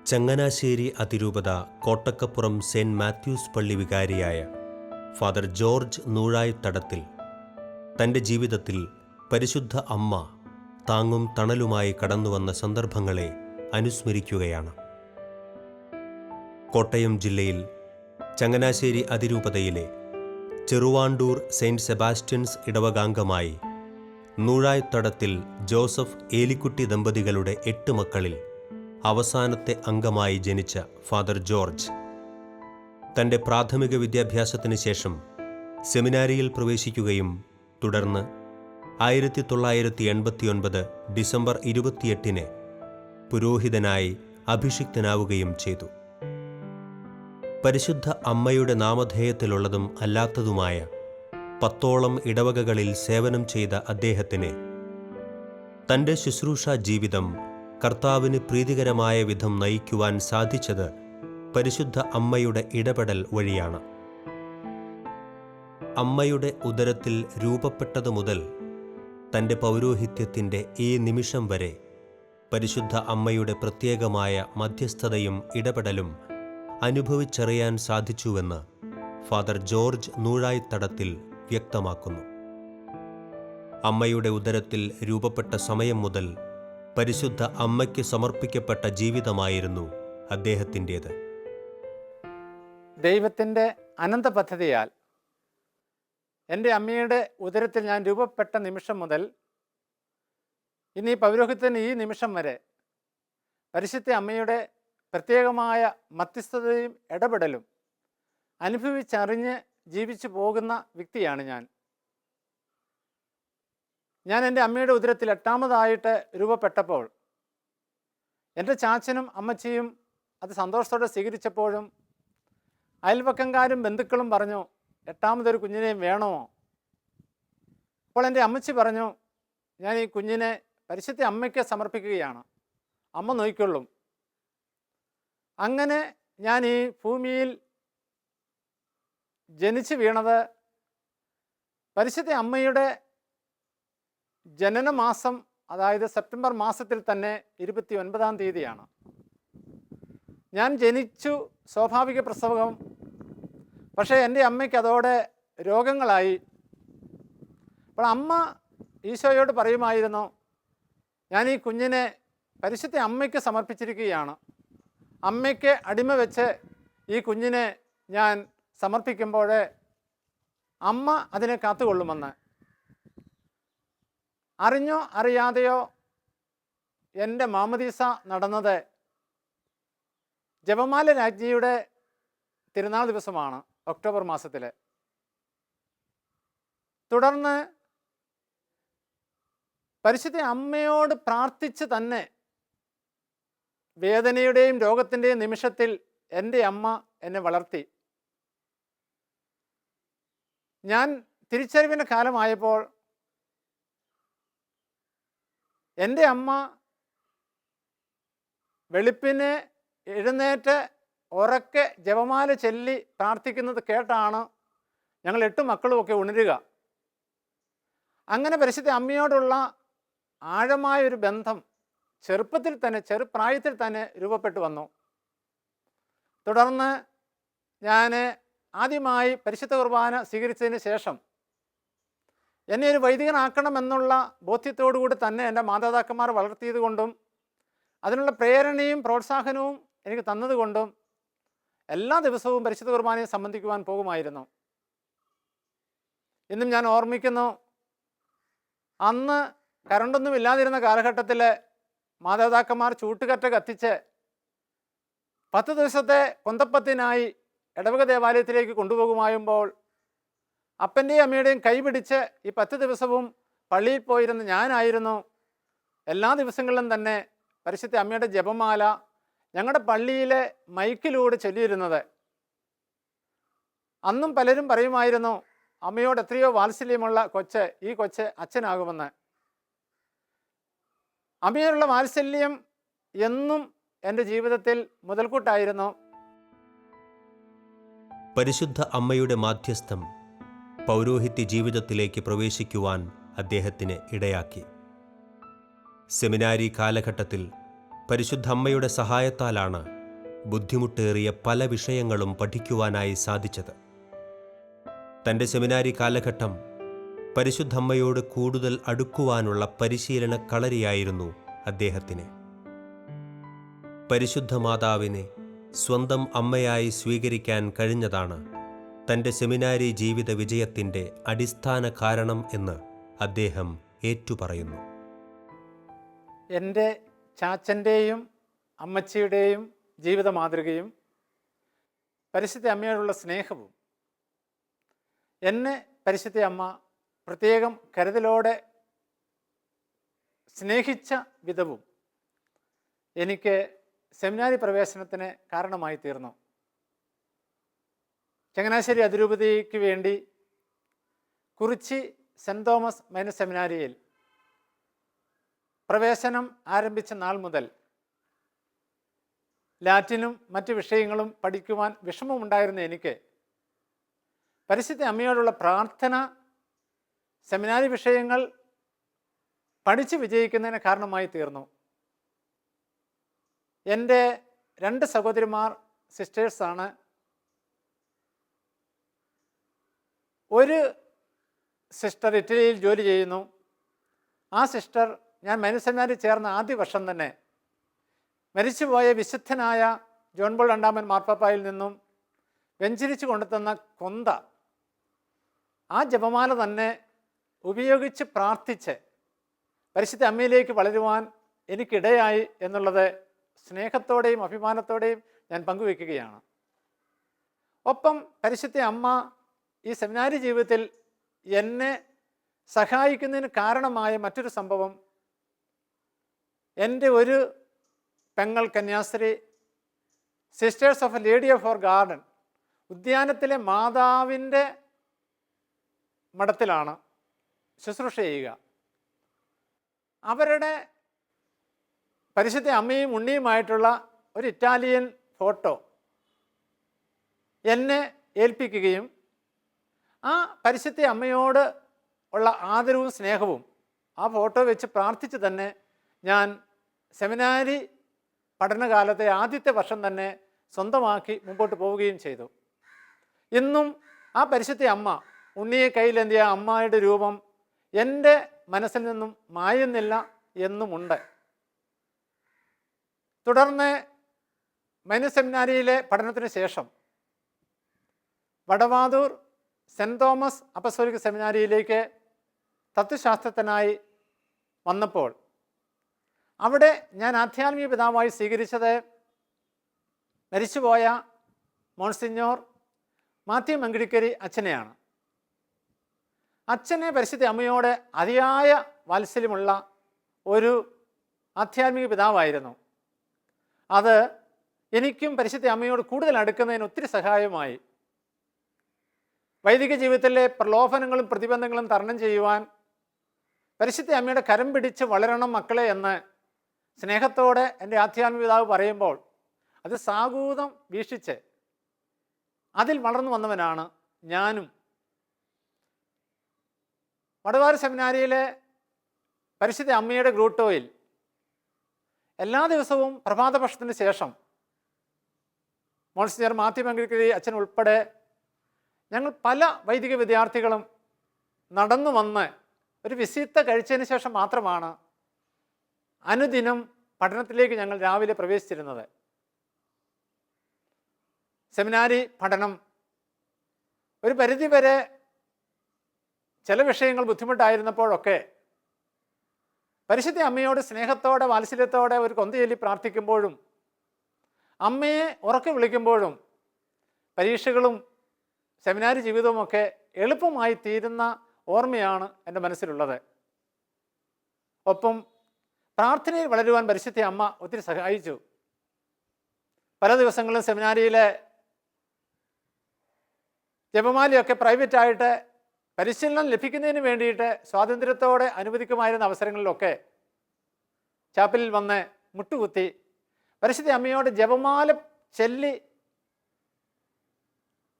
ചങ്ങനാശ്ശേരി അതിരൂപത കോട്ടക്കപ്പുറം സെന്റ് മാത്യൂസ് പള്ളി വികാരിയായ father George നൂഴായിത്തടത്തിൽ തൻ്റെ ജീവിതത്തിൽ പരിശുദ്ധ അമ്മ താങ്ങും തണലുമായി കടന്നുവന്ന സന്ദർഭങ്ങളെ അനുസ്മരിക്കുകയാണ്. കോട്ടയം ജില്ലയിൽ ചങ്ങനാശ്ശേരി അതിരൂപതയിലെ ചെറുവാണ്ടൂർ സെയിൻറ്റ് സെബാസ്റ്റ്യൻസ് ഇടവകാംഗമായി നൂഴായിത്തടത്തിൽ ജോസഫ് ഏലിക്കുട്ടി ദമ്പതികളുടെ 8 മക്കളിൽ അവസാനത്തെ അംഗമായി ജനിച്ച ഫാദർ ജോർജ് തൻ്റെ പ്രാഥമിക വിദ്യാഭ്യാസത്തിന് ശേഷം സെമിനാരിയിൽ പ്രവേശിക്കുകയും തുടർന്ന് 1989 ഡിസംബർ 28 പുരോഹിതനായി അഭിഷിക്തനാവുകയും ചെയ്തു. പരിശുദ്ധ അമ്മയുടെ നാമധേയത്തിലുള്ളതും അല്ലാത്തതുമായ 10ഓളം ഇടവകകളിൽ സേവനം ചെയ്ത അദ്ദേഹത്തിന് തൻ്റെ ശുശ്രൂഷാ ജീവിതം കർത്താവിന് പ്രീതികരമായ വിധം നയിക്കുവാൻ സാധിച്ചത് പരിശുദ്ധ അമ്മയുടെ ഇടപെടൽ വഴിയാണ്. അമ്മയുടെ ഉദരത്തിൽ രൂപപ്പെട്ടതു മുതൽ തൻ്റെ പൗരോഹിത്യത്തിൻ്റെ ഈ നിമിഷം വരെ പരിശുദ്ധ അമ്മയുടെ പ്രത്യേകമായ മധ്യസ്ഥതയും ഇടപെടലും അനുഭവിച്ചറിയാൻ സാധിച്ചുവെന്ന് ഫാദർ ജോർജ് നൂഴായിത്തടത്തിൽ വ്യക്തമാക്കുന്നു. അമ്മയുടെ ഉദരത്തിൽ രൂപപ്പെട്ട സമയം മുതൽ പരിശുദ്ധ അമ്മയ്ക്ക് സമർപ്പിക്കപ്പെട്ട ജീവിതമായിരുന്നു അദ്ദേഹത്തിൻ്റേത്. ദൈവത്തിൻ്റെ അനന്ത പദ്ധതിയാൽ എൻ്റെ അമ്മയുടെ ഉദരത്തിൽ ഞാൻ രൂപപ്പെട്ട നിമിഷം മുതൽ ഇന്ന് ഈ പൗരോഹിത്യത്തിന് ഈ നിമിഷം വരെ പരിശുദ്ധ അമ്മയുടെ പ്രത്യേകമായ മധ്യസ്ഥതയും ഇടപെടലും അനുഭവിച്ചറിഞ്ഞ് ജീവിച്ചു പോകുന്ന വ്യക്തിയാണ് ഞാൻ. എൻ്റെ അമ്മയുടെ ഉദരത്തിൽ 8ാമതായിട്ട് രൂപപ്പെട്ടപ്പോൾ എൻ്റെ ചാച്ചനും അമ്മച്ചിയും അത് സന്തോഷത്തോടെ സ്വീകരിച്ചപ്പോഴും അയൽപക്കംകാരും ബന്ധുക്കളും പറഞ്ഞു, 8ാമതൊരു കുഞ്ഞിനെയും വേണമോ? അപ്പോൾ എൻ്റെ അമ്മച്ചി പറഞ്ഞു, ഞാൻ ഈ കുഞ്ഞിനെ പരിശുദ്ധ അമ്മയ്ക്ക് സമർപ്പിക്കുകയാണ്, അമ്മ നോക്കിക്കൊള്ളും. അങ്ങനെ ഞാൻ ഈ ഭൂമിയിൽ ജനിച്ചു വീണത് പരിശുദ്ധ അമ്മയുടെ ജനനമാസം, അതായത് സെപ്റ്റംബർ മാസത്തിൽ തന്നെ 29-ാം തീയതിയാണ്. ഞാൻ ജനിച്ചു, സ്വാഭാവിക പ്രസവം. പക്ഷേ എൻ്റെ അമ്മയ്ക്ക് അതോടെ രോഗങ്ങളായി. അപ്പോൾ അമ്മ ഈശോയോട് പറയുമായിരുന്നു, ഞാൻ ഈ കുഞ്ഞിനെ പരിശുദ്ധ അമ്മയ്ക്ക് സമർപ്പിച്ചിരിക്കുകയാണ്, അമ്മയ്ക്ക് അടിമ വെച്ച് ഈ കുഞ്ഞിനെ ഞാൻ സമർപ്പിക്കുമ്പോൾ അമ്മ അതിനെ കാത്തുകൊള്ളുമെന്ന്. അറിഞ്ഞോ അറിയാതെയോ എൻ്റെ മാമദീസ നടന്നത് ജപമാല രാജ്ഞിയുടെ തിരുനാൾ ദിവസമാണ്, ഒക്ടോബർ മാസത്തിൽ. തുടർന്ന് പരിശുദ്ധ അമ്മയോട് പ്രാർത്ഥിച്ച് തന്നെ വേദനയുടെയും രോഗത്തിൻ്റെയും നിമിഷത്തിൽ എൻ്റെ അമ്മ എന്നെ വളർത്തി. ഞാൻ തിരിച്ചറിവിൻ്റെ കാലമായപ്പോൾ എൻ്റെ അമ്മ വെളുപ്പിന് എഴുന്നേറ്റ് ഉറക്കെ ജപമാല ചൊല്ലി പ്രാർത്ഥിക്കുന്നത് കേട്ടാണ് ഞങ്ങൾ 8 മക്കളുമൊക്കെ ഉണരുക. അങ്ങനെ പരിശുദ്ധ അമ്മയോടുള്ള ആഴമായൊരു ബന്ധം ചെറുപ്പത്തിൽ തന്നെ, ചെറുപ്രായത്തിൽ തന്നെ രൂപപ്പെട്ടു വന്നു. തുടർന്ന് ഞാൻ ആദ്യമായി പരിശുദ്ധ കുർബാന സ്വീകരിച്ചതിന് ശേഷം എന്നെ ഒരു വൈദികനാക്കണമെന്നുള്ള ബോധ്യത്തോടു കൂടി തന്നെ എൻ്റെ മാതാപിതാക്കന്മാർ വളർത്തിയത് കൊണ്ടും അതിനുള്ള പ്രേരണയും പ്രോത്സാഹനവും എനിക്ക് തന്നതുകൊണ്ടും എല്ലാ ദിവസവും പരിശുദ്ധ കുർബാനയെ സംബന്ധിക്കുവാൻ പോകുമായിരുന്നു. ഇന്നും ഞാൻ ഓർമ്മിക്കുന്നു, അന്ന് കറണ്ടൊന്നും ഇല്ലാതിരുന്ന കാലഘട്ടത്തിൽ മാതാപിതാക്കന്മാർ ചൂട്ടുകറ്റ കത്തിച്ച് 10 ദിവസത്തെ കൊന്തപ്പത്തിനായി ഇടവക ദേവാലയത്തിലേക്ക് കൊണ്ടുപോകുമായുമ്പോൾ അപ്പൻ്റെയും അമ്മയുടെയും കൈപിടിച്ച് ഈ 10 ദിവസവും പള്ളിയിൽ പോയിരുന്ന ഞാനായിരുന്നു എല്ലാ ദിവസങ്ങളിലും തന്നെ പരിശുദ്ധ അമ്മയുടെ ജപമാല ഞങ്ങളുടെ പള്ളിയിലെ മൈക്കിലൂടെ ചൊല്ലിയിരുന്നത്. അന്നും പലരും പറയുമായിരുന്നു, അമ്മയോട് എത്രയോ വാത്സല്യമുള്ള കൊച്ച് ഈ കൊച്ച് അച്ഛനാകുമെന്ന്. അമ്മയോടുള്ള വാത്സല്യം എന്നും എൻ്റെ ജീവിതത്തിൽ മുതൽക്കൂട്ടായിരുന്നു. പരിശുദ്ധ അമ്മയുടെ മാധ്യസ്ഥം പൗരോഹിത്യ ജീവിതത്തിലേക്ക് പ്രവേശിക്കുവാൻ അദ്ദേഹത്തിന് ഇടയാക്കി. സെമിനാരി കാലഘട്ടത്തിൽ പരിശുദ്ധ അമ്മയുടെ സഹായത്താലാണ് ബുദ്ധിമുട്ടേറിയ പല വിഷയങ്ങളും പഠിക്കുവാനായി സാധിച്ചത്. തൻ്റെ സെമിനാരി കാലഘട്ടം പരിശുദ്ധ അമ്മയോട് കൂടുതൽ അടുക്കുവാനുള്ള പരിശീലന കളരിയായിരുന്നു അദ്ദേഹത്തിന്. പരിശുദ്ധ മാതാവിനെ സ്വന്തം അമ്മയായി സ്വീകരിക്കാൻ കഴിഞ്ഞതാണ് തൻ്റെ സെമിനാരി ജീവിത വിജയത്തിൻ്റെ അടിസ്ഥാന കാരണം എന്ന് അദ്ദേഹം ഏറ്റുപറയുന്നു. എൻ്റെ ചാച്ചൻ്റെയും അമ്മച്ചിയുടെയും ജീവിത മാതൃകയും പരിശുദ്ധ അമ്മയോടുള്ള സ്നേഹവും എന്നെ പരിശുദ്ധ അമ്മ പ്രത്യേകം കരുതലോടെ സ്നേഹിച്ച വിധവും എനിക്ക് സെമിനാരി പ്രവേശനത്തിന് കാരണമായി തീർന്നു. ചങ്ങനാശ്ശേരി അതിരൂപതയ്ക്ക് വേണ്ടി കുറിച്ചി സെൻറ് തോമസ് മൈനർ സെമിനാരിയിൽ പ്രവേശനം ആരംഭിച്ച നാൾ മുതൽ ലാറ്റിനും മറ്റ് വിഷയങ്ങളും പഠിക്കുവാൻ വിഷമമുണ്ടായിരുന്ന എനിക്ക് പരിശുദ്ധ അമ്മയോടുള്ള പ്രാർത്ഥന സെമിനാരി വിഷയങ്ങൾ പഠിച്ച് വിജയിക്കുന്നതിന് കാരണമായി തീർന്നു. എൻ്റെ 2 സഹോദരിമാർ സിസ്റ്റേഴ്സാണ്. ഒരു സിസ്റ്റർ ഇറ്റലിയിൽ ജോലി ചെയ്യുന്നു. ആ സിസ്റ്റർ ഞാൻ മൈനർ സെമിനാരിൽ ചേർന്ന ആദ്യ വർഷം തന്നെ മരിച്ചുപോയ വിശുദ്ധനായ ജോൺ പോൾ രണ്ടാമൻ മാർപ്പാപ്പായിൽ നിന്നും വെഞ്ചരിച്ചു കൊണ്ടുതന്ന കൊന്ത ആ ജപമാല തന്നെ ഉപയോഗിച്ച് പ്രാർത്ഥിച്ച് പരിശുദ്ധ അമ്മയിലേക്ക് വളരുവാൻ എനിക്കിടയായി എന്നുള്ളത് സ്നേഹത്തോടെയും അഭിമാനത്തോടെയും ഞാൻ പങ്കുവെക്കുകയാണ്. ഒപ്പം പരിശുദ്ധ അമ്മ ഈ സെമിനാരി ജീവിതത്തിൽ എന്നെ സഹായിക്കുന്നതിന് കാരണമായ മറ്റൊരു സംഭവം, എൻ്റെ ഒരു പെങ്ങൾ കന്യാസ്ത്രീ sisters of lady of our garden ഉദ്യാനത്തിലെ മാതാവിൻ്റെ മഠത്തിലാണ് ശുശ്രൂഷ ചെയ്യുക. അവരുടെ പരിശുദ്ധ അമ്മയും ഉണ്ണിയുമായിട്ടുള്ള ഒരു ഇറ്റാലിയൻ ഫോട്ടോ എന്നെ ഏൽപ്പിക്കുകയും ആ പരിശുദ്ധ അമ്മയോട് ഉള്ള ആദരവും സ്നേഹവും ആ ഫോട്ടോ വെച്ച് പ്രാർത്ഥിച്ച് തന്നെ ഞാൻ സെമിനാരി പഠനകാലത്തെ ആദ്യത്തെ വർഷം തന്നെ സ്വന്തമാക്കി മുമ്പോട്ട് പോവുകയും ചെയ്തു. ഇന്നും ആ പരിശുദ്ധ അമ്മ ഉണ്ണിയെ കയ്യിലെന്തിയ അമ്മയുടെ രൂപം എൻ്റെ മനസ്സിൽ നിന്നും മായുന്നില്ല എന്നുമുണ്ട്. തുടർന്ന് മൈനർ സെമിനാരിയിലെ പഠനത്തിന് ശേഷം വടവാതൂർ സെൻറ് തോമസ് അപ്പസ്തോലിക സെമിനാരിയിലേക്ക് തത്വശാസ്ത്രത്തിനായി വന്നപ്പോൾ അവിടെ ഞാൻ ആധ്യാത്മിക പിതാവായി സ്വീകരിച്ചത് മരിച്ചുപോയ മോൺസിഞ്ഞോർ മാത്യു മങ്കിടിക്കരി അച്ഛനെയാണ്. അച്ഛനെ പരിശുദ്ധ അമ്മയോട് അതിയായ വാത്സല്യമുള്ള ഒരു ആധ്യാത്മിക പിതാവായിരുന്നു. അത് എനിക്കും പരിശുദ്ധ അമ്മയോട് കൂടുതൽ അടുക്കുന്നതിന് ഒത്തിരി സഹായമായി. വൈദിക ജീവിതത്തിലെ പ്രലോഭനങ്ങളും പ്രതിബന്ധങ്ങളും തരണം ചെയ്യുവാൻ പരിശുദ്ധ അമ്മയുടെ കരം പിടിച്ച് വളരണം മക്കളെ എന്ന് സ്നേഹത്തോടെ എൻ്റെ ആധ്യാത്മിക പിതാവ് പറയുമ്പോൾ അത് സാഗൂതം വീക്ഷിച്ച് അതിൽ വളർന്നു വന്നവനാണ് ഞാനും. വടവാർ സെമിനാരിയിലെ പരിശുദ്ധ അമ്മയുടെ ഗ്രൂട്ടോയിൽ എല്ലാ ദിവസവും പ്രഭാതഭക്ഷണത്തിന് ശേഷം മോൺസിഞ്ഞർ മാത്യു മങ്കിടിക്കരി അച്ഛൻ ഉൾപ്പെടെ ഞങ്ങൾ പല വൈദിക വിദ്യാർത്ഥികളും നടന്നു വന്ന് ഒരു വിസിത്ത കഴിച്ചതിന് ശേഷം മാത്രമാണ് അനുദിനം പഠനത്തിലേക്ക് ഞങ്ങൾ രാവിലെ പ്രവേശിച്ചിരുന്നത്. സെമിനാരി പഠനം ഒരു പരിധിവരെ ചില വിഷയങ്ങൾ ബുദ്ധിമുട്ടായിരുന്നപ്പോഴൊക്കെ പരിശുദ്ധ അമ്മയോട് സ്നേഹത്തോടെ വാത്സല്യത്തോടെ ഒരു കൊന്ത ചൊല്ലി പ്രാർത്ഥിക്കുമ്പോഴും അമ്മയെ ഉറക്കെ വിളിക്കുമ്പോഴും പരീക്ഷകളും സെമിനാരി ജീവിതവുമൊക്കെ എളുപ്പമായി തീരുന്ന ഓർമ്മയാണ് എൻ്റെ മനസ്സിലുള്ളത്. ഒപ്പം പ്രാർത്ഥനയിൽ വളരുവാൻ പരിശുദ്ധ അമ്മ ഒത്തിരി സഹായിച്ചു. പല ദിവസങ്ങളിലും സെമിനാരിയിലെ ജപമാലയൊക്കെ പ്രൈവറ്റായിട്ട് പരിശീലനം ലഭിക്കുന്നതിന് വേണ്ടിയിട്ട് സ്വാതന്ത്ര്യത്തോടെ അനുവദിക്കുമായിരുന്ന അവസരങ്ങളിലൊക്കെ ചാപ്പലിൽ വന്ന് മുട്ടുകുത്തി പരിശുദ്ധ അമ്മയോട് ജപമാല ചൊല്ലി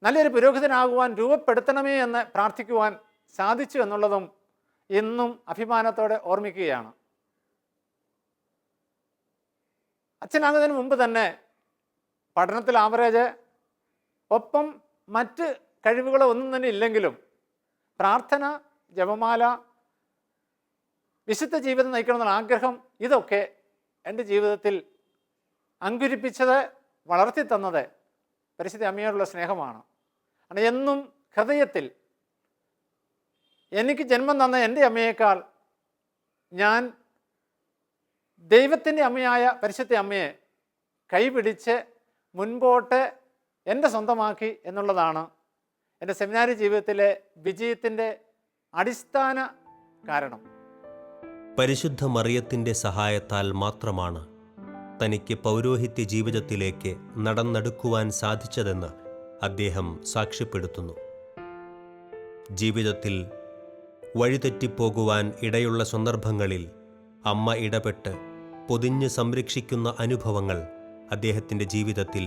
നല്ലൊരു പുരോഹിതനാകുവാൻ രൂപപ്പെടുത്തണമേ എന്ന് പ്രാർത്ഥിക്കുവാൻ സാധിച്ചു എന്നുള്ളതും ഇന്നും അഭിമാനത്തോടെ ഓർമ്മിക്കുകയാണ്. അച്ഛനാകുന്നതിന് മുമ്പ് തന്നെ പഠനത്തിൽ ആവറേജ്, ഒപ്പം മറ്റ് കഴിവുകളോ ഒന്നും തന്നെ ഇല്ലെങ്കിലും പ്രാർത്ഥന, ജപമാല, വിശുദ്ധ ജീവിതം നയിക്കണമെന്നുള്ള ആഗ്രഹം, ഇതൊക്കെ എൻ്റെ ജീവിതത്തിൽ അങ്കുരിപ്പിച്ചത്, വളർത്തി തന്നത് പരിശുദ്ധ അമ്മയോടുള്ള സ്നേഹമാണ്. എന്നും ഹൃദയത്തിൽ എനിക്ക് ജന്മം തന്ന എൻ്റെ അമ്മയേക്കാൾ ഞാൻ ദൈവത്തിൻ്റെ അമ്മയായ പരിശുദ്ധ അമ്മയെ കൈപിടിച്ച് മുൻപോട്ട് എൻ്റെ സ്വന്തമാക്കി എന്നുള്ളതാണ് എൻ്റെ സെമിനാരി ജീവിതത്തിലെ വിജയത്തിൻ്റെ അടിസ്ഥാന കാരണം. പരിശുദ്ധ മറിയത്തിൻ്റെ സഹായത്താൽ മാത്രമാണ് തനിക്ക് പൗരോഹിത്യ ജീവിതത്തിലേക്ക് നടന്നെടുക്കുവാൻ സാധിച്ചതെന്ന് അദ്ദേഹം സാക്ഷ്യപ്പെടുത്തുന്നു. ജീവിതത്തിൽ വഴിതെറ്റിപ്പോകുവാൻ ഇടയുള്ള സന്ദർഭങ്ങളിൽ അമ്മ ഇടപെട്ട് പൊതിഞ്ഞ് സംരക്ഷിക്കുന്ന അനുഭവങ്ങൾ അദ്ദേഹത്തിൻ്റെ ജീവിതത്തിൽ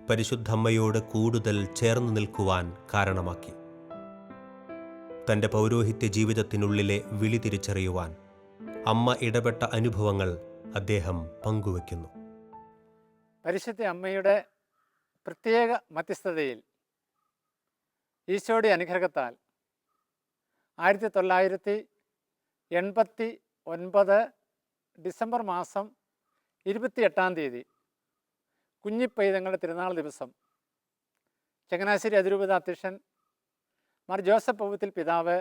പരിശുദ്ധമ്മയോട് കൂടുതൽ ചേർന്ന് നിൽക്കുവാൻ കാരണമാക്കി. തൻ്റെ പൗരോഹിത്യ ജീവിതത്തിനുള്ളിലെ വിളി തിരിച്ചറിയുവാൻ അമ്മ ഇടപെട്ട അനുഭവങ്ങൾ അദ്ദേഹം പങ്കുവയ്ക്കുന്നു. പരിശുദ്ധ അമ്മയുടെ പ്രത്യേക മധ്യസ്ഥതയിൽ ഈശോയുടെ അനുഗ്രഹത്താൽ 1989 ഡിസംബർ മാസം 28-ാം തീയതി കുഞ്ഞിപ്പൈതങ്ങളുടെ തിരുനാൾ ദിവസം ചങ്ങനാശ്ശേരി അതിരൂപത അധ്യക്ഷൻ മാർ ജോസഫ് പൗത്തിൽ പിതാവ്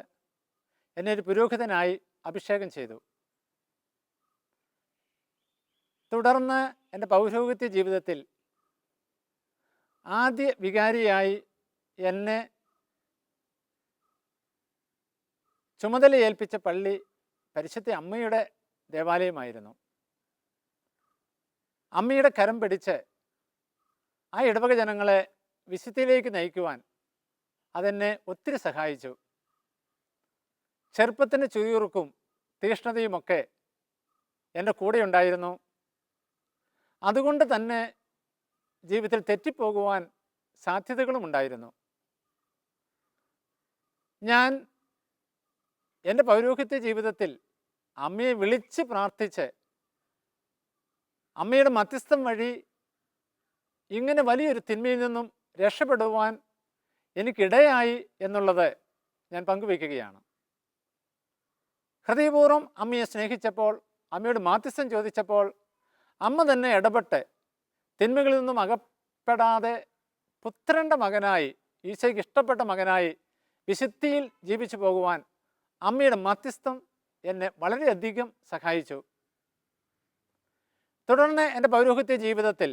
എന്നെ ഒരു പുരോഹിതനായി അഭിഷേകം ചെയ്തു. തുടർന്ന് എൻ്റെ പൗരോഹിത്യ ജീവിതത്തിൽ ആദ്യ വികാരിയായി എന്നെ ചുമതലയേൽപ്പിച്ച പള്ളി പരിശുദ്ധ അമ്മയുടെ ദേവാലയമായിരുന്നു. അമ്മയുടെ കരം പിടിച്ച് ആ ഇടവക ജനങ്ങളെ വിശുദ്ധിയിലേക്ക് നയിക്കുവാൻ അതെന്നെ ഒത്തിരി സഹായിച്ചു. ചെറുപ്പത്തിൻ്റെ ചുരുക്കും തീഷ്ണതയുമൊക്കെ എൻ്റെ കൂടെ ഉണ്ടായിരുന്നു. അതുകൊണ്ട് തന്നെ ജീവിതത്തിൽ തെറ്റിപ്പോകുവാൻ സാധ്യതകളും ഉണ്ടായിരുന്നു. ഞാൻ എൻ്റെ പൗരോഹിത്യ ജീവിതത്തിൽ അമ്മയെ വിളിച്ച് പ്രാർത്ഥിച്ച് അമ്മയുടെ മധ്യസ്ഥം വഴി ഇങ്ങനെ വലിയൊരു തിന്മയിൽ നിന്നും രക്ഷപ്പെടുവാൻ എനിക്കിടയായി എന്നുള്ളത് ഞാൻ പങ്കുവയ്ക്കുകയാണ്. ഹൃദയപൂർവ്വം അമ്മയെ സ്നേഹിച്ചപ്പോൾ, അമ്മയോട് മാധ്യസ്ഥം ചോദിച്ചപ്പോൾ അമ്മ തന്നെ ഇടപെട്ട് തിന്മകളിൽ നിന്നും അകപ്പെടാതെ പുത്രൻ്റെ മകനായി, ഈശോയ്ക്ക് ഇഷ്ടപ്പെട്ട മകനായി വിശുദ്ധിയിൽ ജീവിച്ചു പോകുവാൻ അമ്മയുടെ മധ്യസ്ഥം എന്നെ വളരെയധികം സഹായിച്ചു. തുടർന്ന് എൻ്റെ പൗരോഹിത്യ ജീവിതത്തിൽ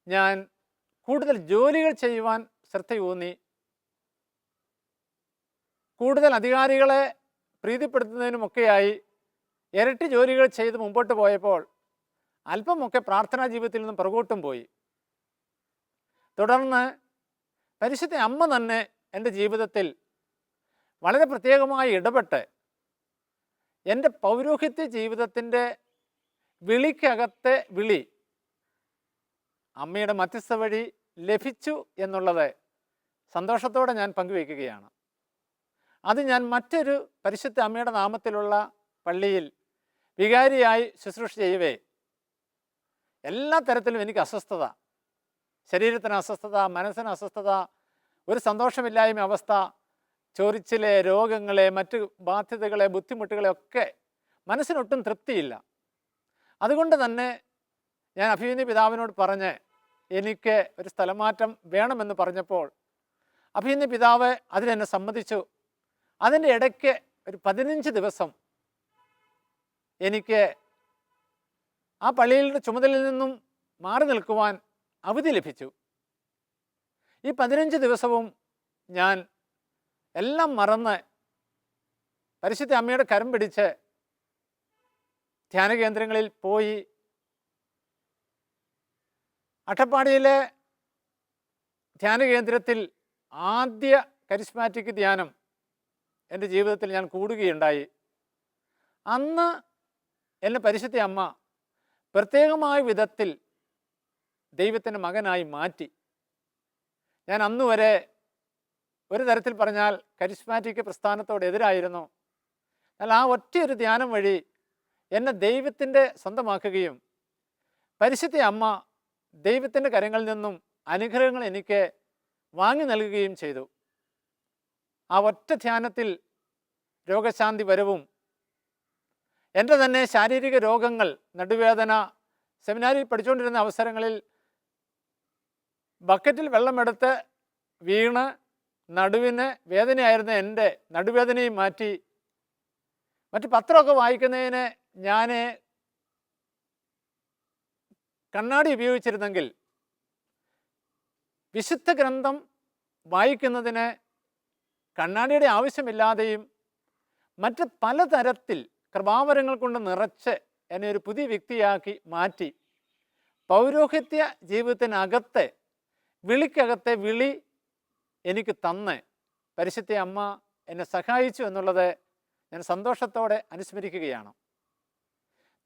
ഞാൻ കൂടുതൽ ജോലികൾ ചെയ്യുവാൻ ശ്രദ്ധയൂന്നി. കൂടുതൽ അധികാരികളെ പ്രീതിപ്പെടുത്തുന്നതിനുമൊക്കെയായി ഇരട്ടി ജോലികൾ ചെയ്ത് മുമ്പോട്ട് പോയപ്പോൾ അല്പമൊക്കെ പ്രാർത്ഥനാ ജീവിതത്തിൽ നിന്നും പുറകോട്ടും പോയി. തുടർന്ന് പരിശുദ്ധ അമ്മ തന്നെ എൻ്റെ ജീവിതത്തിൽ വളരെ പ്രത്യേകമായി ഇടപെട്ട് എൻ്റെ പൗരോഹിത്യ ജീവിതത്തിൻ്റെ വിളിക്കകത്തെ വിളി അമ്മയുടെ മധ്യസ്ഥ വഴി ലഭിച്ചു എന്നുള്ളത് സന്തോഷത്തോടെ ഞാൻ പങ്കുവയ്ക്കുകയാണ്. അത് ഞാൻ മറ്റൊരു പരിശുദ്ധ അമ്മയുടെ നാമത്തിലുള്ള പള്ളിയിൽ വികാരിയായി ശുശ്രൂഷ ചെയ്യവേ എല്ലാ തരത്തിലും എനിക്ക് അസ്വസ്ഥത, ശരീരത്തിന് അസ്വസ്ഥത, മനസ്സിന് അസ്വസ്ഥത, ഒരു സന്തോഷമില്ലായ്മ അവസ്ഥ, ചൊറിച്ചിലെ രോഗങ്ങളെ, മറ്റ് ബാധ്യതകളെ, ബുദ്ധിമുട്ടുകളെ ഒക്കെ മനസ്സിനൊട്ടും തൃപ്തിയില്ല. അതുകൊണ്ട് തന്നെ ഞാൻ അഭിമന്യ പിതാവിനോട് പറഞ്ഞ് എനിക്ക് ഒരു സ്ഥലമാറ്റം വേണമെന്ന് പറഞ്ഞപ്പോൾ അഭിമന്യ പിതാവ് അതിനെന്നെ സമ്മതിച്ചു. അതിൻ്റെ ഇടയ്ക്ക് ഒരു 15 ദിവസം എനിക്ക് ആ പള്ളിയുടെ ചുമതലയിൽ നിന്നും മാറി നിൽക്കുവാൻ അവധി ലഭിച്ചു. ഈ 15 ദിവസവും ഞാൻ എല്ലാം മറന്ന് പരിശുദ്ധ അമ്മയുടെ കരം പിടിച്ച് ധ്യാന കേന്ദ്രങ്ങളിൽ പോയി. അട്ടപ്പാടിയിലെ ധ്യാന കേന്ദ്രത്തിൽ ആദ്യ കരിസ്മാറ്റിക് ധ്യാനം എൻ്റെ ജീവിതത്തിൽ ഞാൻ കൂടുകയുണ്ടായി. അന്ന് എന്നെ പരിശുദ്ധ അമ്മ പ്രത്യേകമായ വിധത്തിൽ ദൈവത്തിൻ്റെ മകനായി മാറ്റി. ഞാൻ അന്നുവരെ ഒരു തരത്തിൽ പറഞ്ഞാൽ കരിസ്മാറ്റിക് പ്രസ്ഥാനത്തോട് എതിരായിരുന്നു. എന്നാൽ ആ ഒറ്റയൊരു ധ്യാനം വഴി എന്നെ ദൈവത്തിൻ്റെ സ്വന്തമാക്കുകയും പരിശുദ്ധ അമ്മ ദൈവത്തിൻ്റെ കരങ്ങളിൽ നിന്നും അനുഗ്രഹങ്ങൾ എനിക്ക് വാങ്ങി നൽകുകയും ചെയ്തു. ആ ഒറ്റ ധ്യാനത്തിൽ രോഗശാന്തി വരവും എൻ്റെ തന്നെ ശാരീരിക രോഗങ്ങൾ, നടുവേദന, സെമിനാരിൽ പഠിച്ചുകൊണ്ടിരുന്ന അവസരങ്ങളിൽ ബക്കറ്റിൽ വെള്ളമെടുത്ത് വീണ് നടുവിന് വേദനയായിരുന്ന എൻ്റെ നടുവേദനയും മാറ്റി. മറ്റ് പത്രമൊക്കെ വായിക്കുന്നതിന് ഞാൻ കണ്ണാടി ഉപയോഗിച്ചിരുന്നെങ്കിൽ വിശുദ്ധ ഗ്രന്ഥം വായിക്കുന്നതിന് കണ്ണാടിയുടെ ആവശ്യമില്ലാതെയും മറ്റ് പലതരത്തിൽ കൃപാവരങ്ങൾ കൊണ്ട് നിറച്ച് എന്നെ ഒരു പുതിയ വ്യക്തിയാക്കി മാറ്റി. പൗരോഹിത്യ ജീവിതത്തിനകത്തെ വിളിക്കകത്തെ വിളി എനിക്ക് തന്ന് പരിശുദ്ധ അമ്മ എന്നെ സഹായിച്ചു എന്നുള്ളത് ഞാൻ സന്തോഷത്തോടെ അനുസ്മരിക്കുകയാണ്.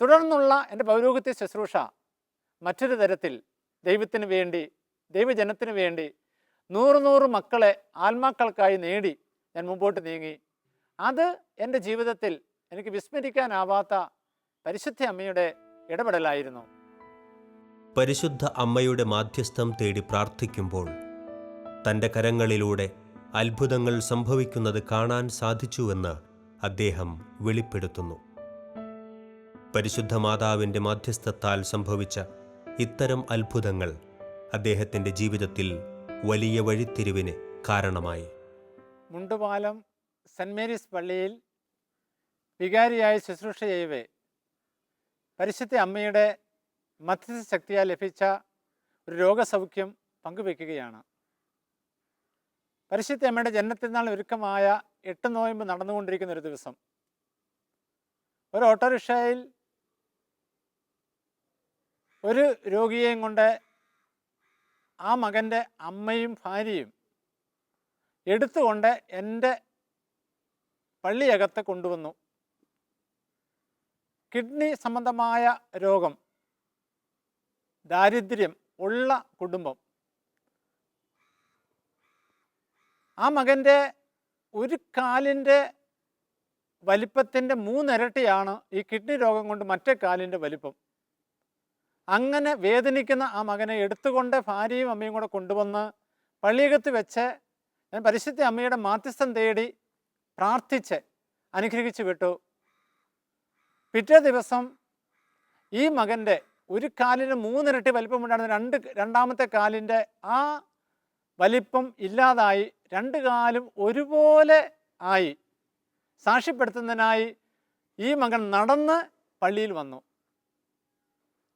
തുടർന്നുള്ള എൻ്റെ പൗരോഹിത്യ ശുശ്രൂഷ മറ്റൊരു തരത്തിൽ ദൈവത്തിന് വേണ്ടി, ദൈവജനത്തിന് വേണ്ടി 100 മക്കളെ ആത്മാക്കൾക്കായി നേടി ഞാൻ മുമ്പോട്ട് നീങ്ങി. അത് എൻ്റെ ജീവിതത്തിൽ എനിക്ക് വിസ്മരിക്കാനാവാത്ത പരിശുദ്ധ അമ്മയുടെ ഇടപെടലായിരുന്നു. പരിശുദ്ധ അമ്മയുടെ മാധ്യസ്ഥം തേടി പ്രാർത്ഥിക്കുമ്പോൾ തൻ്റെ കരങ്ങളിലൂടെ അത്ഭുതങ്ങൾ സംഭവിക്കുന്നത് കാണാൻ സാധിച്ചുവെന്ന് അദ്ദേഹം വെളിപ്പെടുത്തുന്നു. പരിശുദ്ധ മാതാവിൻ്റെ മാധ്യസ്ഥത്താൽ സംഭവിച്ച ഇത്തരം അത്ഭുതങ്ങൾ അദ്ദേഹത്തിൻ്റെ ജീവിതത്തിൽ വലിയ വഴിത്തിരിവിന് കാരണമായി. മുണ്ടുപാലം സെൻറ് മേരീസ് പള്ളിയിൽ വികാരിയായി ശുശ്രൂഷ ചെയ്യവേ പരിശുദ്ധ അമ്മയുടെ മധ്യസ്ഥ ശക്തിയാൽ ലഭിച്ച ഒരു രോഗസൗഖ്യം പങ്കുവെക്കുകയാണ്. പരിശുദ്ധ അമ്മയുടെ ജന്മത്തിനാൾ ഒരുക്കമായ 8 നോയമ്പ് നടന്നുകൊണ്ടിരിക്കുന്ന ഒരു ദിവസം ഒരു ഓട്ടോറിക്ഷയിൽ ഒരു രോഗിയെയും കൊണ്ട് ആ മകൻ്റെ അമ്മയും ഭാര്യയും എടുത്തുകൊണ്ട് എൻ്റെ പള്ളിയകത്ത് കൊണ്ടുവന്നു. കിഡ്നി സംബന്ധമായ രോഗം, ദാരിദ്ര്യം ഉള്ള കുടുംബം. ആ മകൻ്റെ ഒരു കാലിൻ്റെ വലിപ്പത്തിൻ്റെ 3 ഇരട്ടിയാണ് ഈ കിഡ്നി രോഗം കൊണ്ട് മറ്റേ കാലിൻ്റെ വലിപ്പം. അങ്ങനെ വേദനിക്കുന്ന ആ മകനെ എടുത്തുകൊണ്ട് ഭാര്യയും അമ്മയും കൂടെ കൊണ്ടുവന്ന് പള്ളിയകത്ത് വെച്ച് ഞാൻ പരിശുദ്ധ അമ്മയുടെ മാധ്യസ്ഥം തേടി പ്രാർത്ഥിച്ച് അനുഗ്രഹിച്ചു വിട്ടു. പിറ്റേ ദിവസം ഈ മകൻ്റെ ഒരു കാലിന് 3 ഇരട്ടി വലിപ്പമുണ്ടായിരുന്ന രണ്ടാമത്തെ കാലിൻ്റെ ആ വലിപ്പം ഇല്ലാതായി 2 കാലും ഒരുപോലെ ആയി. സാക്ഷ്യപ്പെടുത്തുന്നതിനായി ഈ മകൻ നടന്ന് പള്ളിയിൽ വന്നു.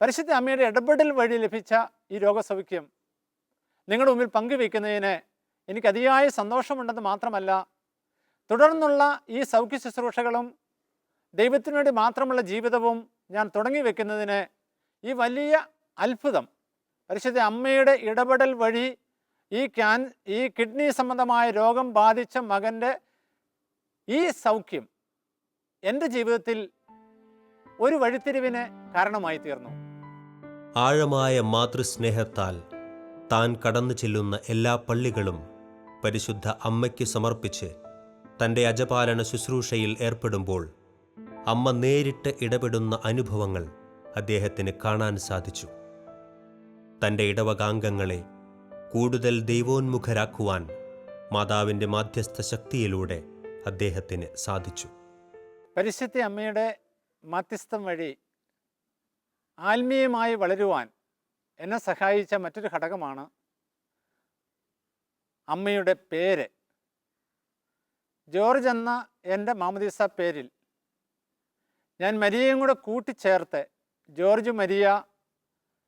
പരിശുദ്ധ അമ്മയുടെ ഇടപെടൽ വഴി ലഭിച്ച ഈ രോഗസൗഖ്യം നിങ്ങളുടെ മുമ്പിൽ പങ്കുവയ്ക്കുന്നതിന് എനിക്ക് അതിയായ സന്തോഷമുണ്ടെന്ന് മാത്രമല്ല, തുടർന്നുള്ള ഈ സൗഖ്യ ശുശ്രൂഷകളും ദൈവത്തിനു വേണ്ടി മാത്രമുള്ള ജീവിതവും ഞാൻ തുടങ്ങി വെക്കുന്നതിന് ഈ വലിയ അത്ഭുതം പരിശുദ്ധ അമ്മയുടെ ഇടപെടൽ വഴി ഈ കിഡ്നി സംബന്ധമായ രോഗം ബാധിച്ച മകൻ്റെ ഈ സൗഖ്യം എൻ്റെ ജീവിതത്തിൽ ഒരു വഴിത്തിരിവിന് കാരണമായി തീർന്നു. ആഴമായ മാതൃസ്നേഹത്താൽ താൻ കടന്നു ചെല്ലുന്ന എല്ലാ പള്ളികളും പരിശുദ്ധ അമ്മയ്ക്ക് സമർപ്പിച്ച് തൻ്റെ അജപാലന ശുശ്രൂഷയിൽ ഏർപ്പെടുമ്പോൾ അമ്മ നേരിട്ട് ഇടപെടുന്ന അനുഭവങ്ങൾ അദ്ദേഹത്തിന് കാണാൻ സാധിച്ചു. തൻ്റെ ഇടവകാംഗങ്ങളെ കൂടുതൽ ദൈവോന്മുഖരാക്കുവാൻ മാതാവിൻ്റെ മാധ്യസ്ഥ ശക്തിയിലൂടെ അദ്ദേഹത്തിന് സാധിച്ചു. പരിശുദ്ധ അമ്മയുടെ മാധ്യസ്ഥം വഴി ആത്മീയമായി വളരുവാൻ എന്നെ സഹായിച്ച മറ്റൊരു ഘടകമാണ് അമ്മയുടെ പേര്. ജോർജ് എന്ന എൻ്റെ മാമോദീസ പേരിൽ ഞാൻ മരിയയും കൂടെ കൂട്ടിച്ചേർത്ത് ജോർജ് മരിയ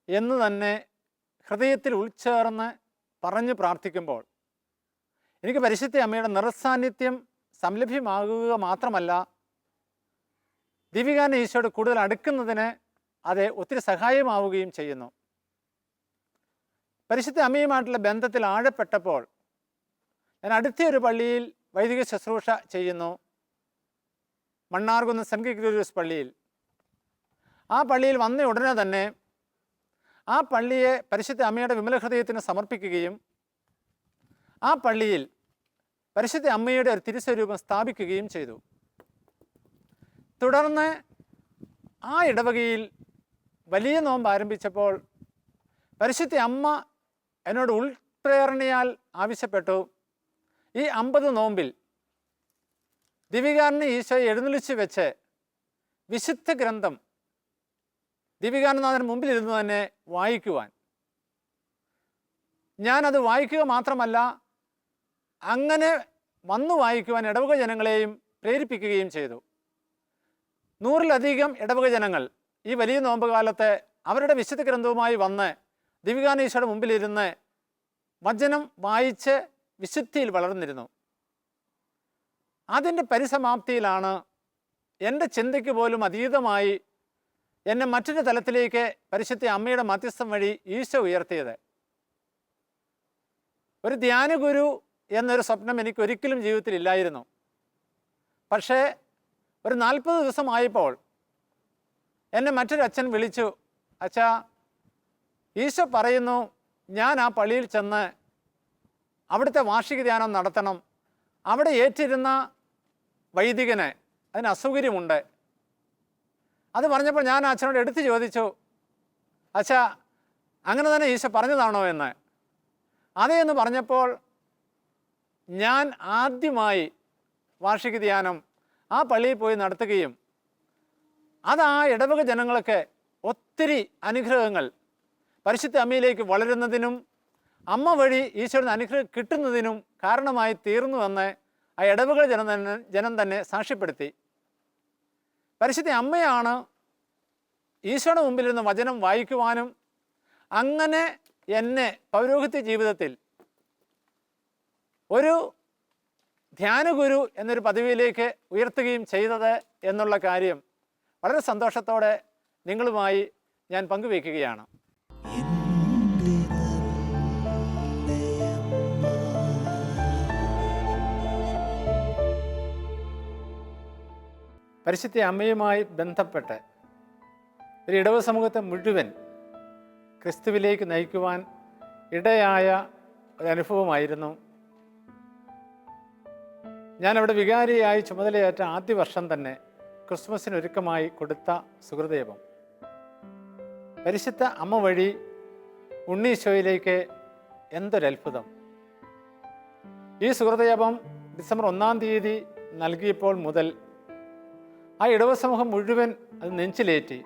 എന്ന് തന്നെ ഹൃദയത്തിൽ ഉൾച്ചേർന്ന് പറഞ്ഞ് പ്രാർത്ഥിക്കുമ്പോൾ എനിക്ക് പരിശുദ്ധ അമ്മയുടെ നിറസാന്നിധ്യം സംലഭ്യമാകുക മാത്രമല്ല, ദിവ്യകാരുണ്യ ഈശോയോട് കൂടുതൽ അടുക്കുന്നതിന് അത് ഒത്തിരി സഹായമാവുകയും ചെയ്യുന്നു. പരിശുദ്ധ അമ്മയുമായിട്ടുള്ള ബന്ധത്തിൽ ആഴപ്പെട്ടപ്പോൾ ഞാൻ അടുത്തൊരു പള്ളിയിൽ വൈദിക ശുശ്രൂഷ ചെയ്യുന്നു. മണ്ണാർകുന്ന് സെൻറ് ഗ്രിഗോറിയോസ് പള്ളിയിൽ. ആ പള്ളിയിൽ വന്ന ഉടനെ തന്നെ ആ പള്ളിയെ പരിശുദ്ധ അമ്മയുടെ വിമല ഹൃദയത്തിന് സമർപ്പിക്കുകയും ആ പള്ളിയിൽ പരിശുദ്ധ അമ്മയുടെ ഒരു തിരുസ്വരൂപം സ്ഥാപിക്കുകയും ചെയ്തു. തുടർന്ന് ആ ഇടവകയിൽ വലിയ നോമ്പ് ആരംഭിച്ചപ്പോൾ പരിശുദ്ധ അമ്മ എന്നോട് ഉൾപ്രേരണയാൽ ആവശ്യപ്പെട്ടു, ഈ 50 നോമ്പിൽ ദിവികാരനെ ഈശോയെ എഴുന്നള്ളിച്ച് വെച്ച് വിശുദ്ധ ഗ്രന്ഥം ദിവികാരനാഥന് മുമ്പിലിരുന്ന് തന്നെ വായിക്കുവാൻ. ഞാനത് വായിക്കുക മാത്രമല്ല, അങ്ങനെ വന്നു വായിക്കുവാൻ ഇടവക ജനങ്ങളെയും പ്രേരിപ്പിക്കുകയും ചെയ്തു. 100-ലധികം ഇടവക ജനങ്ങൾ ഈ വലിയ നോമ്പ് കാലത്ത് അവരുടെ വിശുദ്ധ ഗ്രന്ഥവുമായി വന്ന് ദിവികാനീശോയുടെ മുമ്പിലിരുന്ന് വചനം വായിച്ച് വിശുദ്ധിയിൽ വളർന്നിരുന്നു. അതിൻ്റെ പരിസമാപ്തിയിലാണ് എൻ്റെ ചിന്തയ്ക്ക് പോലും അതീതമായി എന്നെ മറ്റൊരു തലത്തിലേക്ക് പരിശുദ്ധ അമ്മയുടെ മധ്യസ്ഥം വഴി ഈശോ ഉയർത്തിയത്. ഒരു ധ്യാനഗുരു എന്നൊരു സ്വപ്നം എനിക്ക് ഒരിക്കലും ജീവിതത്തിൽ ഇല്ലായിരുന്നു. പക്ഷേ ഒരു 40 ദിവസമായപ്പോൾ എന്നെ മറ്റൊരു അച്ഛൻ വിളിച്ചു, അച്ഛാ, ഈശോ പറയുന്നു ഞാൻ ആ പള്ളിയിൽ ചെന്ന് അവിടുത്തെ വാർഷിക ധ്യാനം നടത്തണം. അവിടെ ഏറ്റിരുന്ന വൈദികന് അതിന് അസൗകര്യമുണ്ട്. അത് പറഞ്ഞപ്പോൾ ഞാൻ അച്ഛനോട് എടുത്തു ചോദിച്ചു, അച്ഛാ, അങ്ങനെ തന്നെ ഈശോ പറഞ്ഞതാണോ എന്ന്. അതേ എന്ന് പറഞ്ഞപ്പോൾ ഞാൻ ആദ്യമായി വാർഷിക ധ്യാനം ആ പള്ളിയിൽ പോയി നടത്തുകയും അത് ആ ഇടവക ജനങ്ങൾക്ക് ഒത്തിരി അനുഗ്രഹങ്ങൾ പരിശുദ്ധ അമ്മയിലേക്ക് വളരുന്നതിനും അമ്മ വഴി ഈശോയുടെ അനുഗ്രഹം കിട്ടുന്നതിനും കാരണമായി തീർന്നുവെന്ന് ആ ഇടവക ജനം തന്നെ സാക്ഷ്യപ്പെടുത്തി. പരിശുദ്ധ അമ്മയാണ് ഈശോയുടെ മുമ്പിലിരുന്ന് വചനം വായിക്കുവാനും അങ്ങനെ എന്നെ പൗരോഹിത്യ ജീവിതത്തിൽ ഒരു ധ്യാനഗുരു എന്നൊരു പദവിയിലേക്ക് ഉയർത്തുകയും ചെയ്തത് എന്നുള്ള കാര്യം വളരെ സന്തോഷത്തോടെ നിങ്ങളുമായി ഞാൻ പങ്കുവയ്ക്കുകയാണ്. പരിശുദ്ധ അമ്മയുമായി ബന്ധപ്പെട്ട് ഒരു ഇടവ സമൂഹത്തെ മുഴുവൻ ക്രിസ്തുവിലേക്ക് നയിക്കുവാൻ ഇടയായ ഒരനുഭവമായിരുന്നു. ഞാനവിടെ വികാരിയായി ചുമതലയേറ്റ ആദ്യ വർഷം തന്നെ ക്രിസ്മസിനൊരുക്കമായി കൊടുത്ത സുഹൃദയപം പരിശുദ്ധ അമ്മ വഴി ഉണ്ണീശോയിലേക്ക് എന്തൊരത്ഭുതം! ഈ സുഹൃദയപം ഡിസംബർ 1-ാം തീയതി നൽകിയപ്പോൾ മുതൽ ആ ഇടവ സമൂഹം മുഴുവൻ അത് നെഞ്ചിലേറ്റി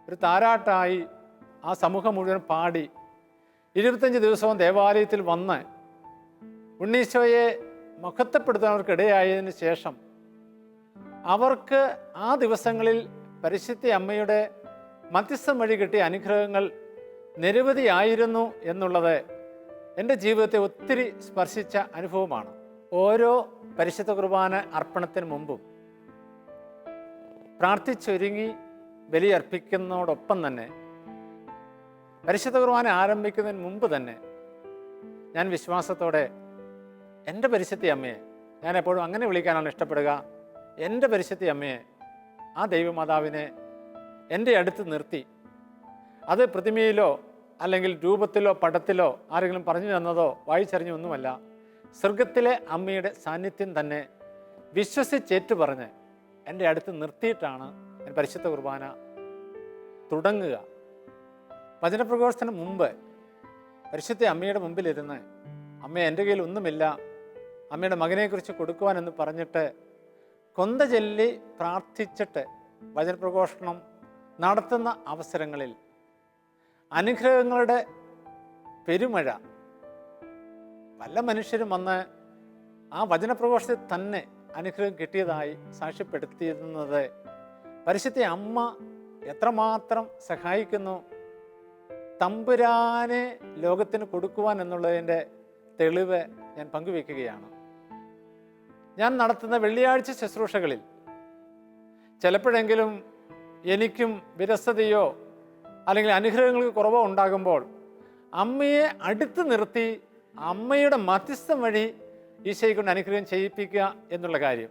ഒരു താരാട്ടായി ആ സമൂഹം മുഴുവൻ പാടി 25 ദിവസവും ദേവാലയത്തിൽ വന്ന് ഉണ്ണീശോയെ മഹത്വപ്പെടുത്തുന്നവർക്കിടയായതിനു ശേഷം അവർക്ക് ആ ദിവസങ്ങളിൽ പരിശുദ്ധ അമ്മയുടെ മധ്യസ്ഥം വഴി കിട്ടിയ അനുഗ്രഹങ്ങൾ നിരവധിയായിരുന്നു എന്നുള്ളത് എൻ്റെ ജീവിതത്തെ ഒത്തിരി സ്പർശിച്ച അനുഭവമാണ്. ഓരോ പരിശുദ്ധ കുർബാന അർപ്പണത്തിന് മുമ്പും പ്രാർത്ഥിച്ചൊരുങ്ങി ബലിയർപ്പിക്കുന്നതോടൊപ്പം തന്നെ പരിശുദ്ധ കുർബാന ആരംഭിക്കുന്നതിന് മുമ്പ് തന്നെ ഞാൻ വിശ്വാസത്തോടെ എൻ്റെ പരിശുദ്ധ അമ്മയെ, ഞാൻ എപ്പോഴും അങ്ങനെ വിളിക്കാനാണ് ഇഷ്ടപ്പെടുക, എൻ്റെ പരിശുദ്ധ അമ്മയെ, ആ ദൈവമാതാവിനെ എൻ്റെ അടുത്ത് നിർത്തി, അത് പ്രതിമയിലോ അല്ലെങ്കിൽ രൂപത്തിലോ പടത്തിലോ ആരെങ്കിലും പറഞ്ഞു തന്നതോ വായിച്ചറിഞ്ഞോ ഒന്നുമല്ല, സ്വർഗത്തിലെ അമ്മയുടെ സാന്നിധ്യം തന്നെ വിശ്വസിച്ചേറ്റു പറഞ്ഞ് എൻ്റെ അടുത്ത് നിർത്തിയിട്ടാണ് ഞാൻ പരിശുദ്ധ കുർബാന തുടങ്ങുക. വചനപ്രഘോഷത്തിന് മുമ്പ് പരിശുദ്ധ അമ്മയുടെ മുമ്പിലിരുന്ന്, അമ്മ എൻ്റെ കയ്യിൽ ഒന്നുമില്ല, അമ്മയുടെ മകനെക്കുറിച്ച് കൊടുക്കുവാനെന്ന് പറഞ്ഞിട്ട് കൊന്ത ചൊല്ലി പ്രാർത്ഥിച്ചിട്ട് വചനപ്രഘോഷണം നടത്തുന്ന അവസരങ്ങളിൽ അനുഗ്രഹങ്ങളുടെ പെരുമഴ പല മനുഷ്യരും വന്ന് ആ വചനപ്രഘോഷത്തിൽ തന്നെ അനുഗ്രഹം കിട്ടിയതായി സാക്ഷ്യപ്പെടുത്തിയിരുന്നത് പരിശുദ്ധ അമ്മ എത്രമാത്രം സഹായിക്കുന്നു, തമ്പുരാനെ ലോകത്തിന് കൊടുക്കുവാൻ എന്നുള്ളതിൻ്റെ തെളിവ് ഞാൻ പങ്കുവയ്ക്കുകയാണ്. ഞാൻ നടത്തുന്ന വെള്ളിയാഴ്ച ശുശ്രൂഷകളിൽ ചിലപ്പോഴെങ്കിലും എനിക്കും വിരസതയോ അല്ലെങ്കിൽ അനുഗ്രഹങ്ങൾക്ക് കുറവോ ഉണ്ടാകുമ്പോൾ അമ്മയെ അടുത്ത് നിർത്തി അമ്മയുടെ മധ്യസ്ഥം വഴി ഈശോയെ കൊണ്ട് അനുഗ്രഹം ചെയ്യിപ്പിക്കുക എന്നുള്ള കാര്യം